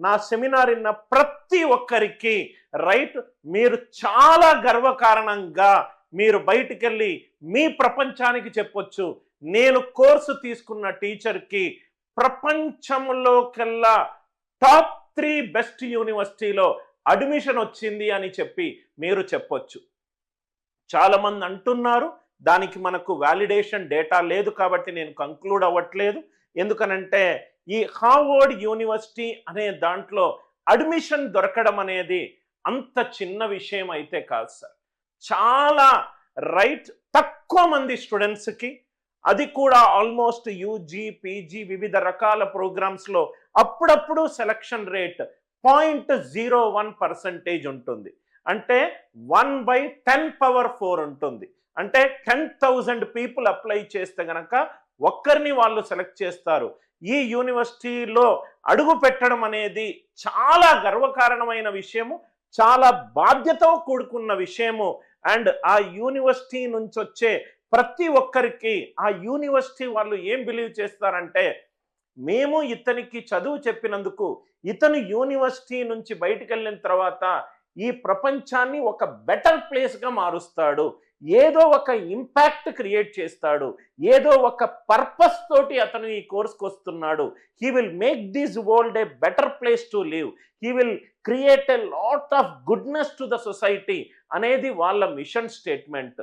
నా సెమినార్ విన్న ప్రతి ఒక్కరికి రైట్ మీరు చాలా గర్వకారణంగా మీరు బయటికి వెళ్ళి మీ ప్రపంచానికి చెప్పొచ్చు, నేను కోర్సు తీసుకున్న టీచర్కి ప్రపంచంలోకెల్లా టాప్ 3 బెస్ట్ యూనివర్సిటీలో అడ్మిషన్ వచ్చింది అని చెప్పి మీరు చెప్పొచ్చు. చాలామంది అంటున్నారు, దానికి మనకు వ్యాలిడేషన్ డేటా లేదు కాబట్టి నేను కంక్లూడ్ అవ్వట్లేదు. ఎందుకనంటే ఈ హార్వర్డ్ యూనివర్సిటీ అనే దాంట్లో అడ్మిషన్ దొరకడం అనేది అంత చిన్న విషయం అయితే కాదు సార్. చాలా రైట్ తక్కువ మంది స్టూడెంట్స్కి, అది కూడా ఆల్మోస్ట్ యూజీ పీజీ వివిధ రకాల ప్రోగ్రామ్స్లో అప్పుడప్పుడు సెలక్షన్ రేట్ 0.01% ఉంటుంది. అంటే 1/10⁴ ఉంటుంది. అంటే 10,000 పీపుల్ అప్లై చేస్తే గనక ఒక్కరిని వాళ్ళు సెలెక్ట్ చేస్తారు. ఈ యూనివర్సిటీలో అడుగు పెట్టడం అనేది చాలా గర్వకారణమైన విషయము, చాలా బాధ్యతతో కూడుకున్న విషయము. అండ్ ఆ యూనివర్సిటీ నుంచి వచ్చే ప్రతి ఒక్కరికి ఆ యూనివర్సిటీ వాళ్ళు ఏం బిలీవ్ చేస్తారంటే, మేము ఇతనికి చదువు చెప్పినందుకు ఇతను యూనివర్సిటీ నుంచి బయటికి వెళ్ళిన తర్వాత ఈ ప్రపంచాన్ని ఒక బెటర్ ప్లేస్గా మారుస్తాడు, ఏదో ఒక ఇంపాక్ట్ క్రియేట్ చేస్తాడు, ఏదో ఒక పర్పస్ తోటి అతను ఈ కోర్స్కి వస్తున్నాడు. He will make this world A better place to live, he will create a lot of goodness to the society అనేది వాళ్ళ మిషన్ స్టేట్మెంట్.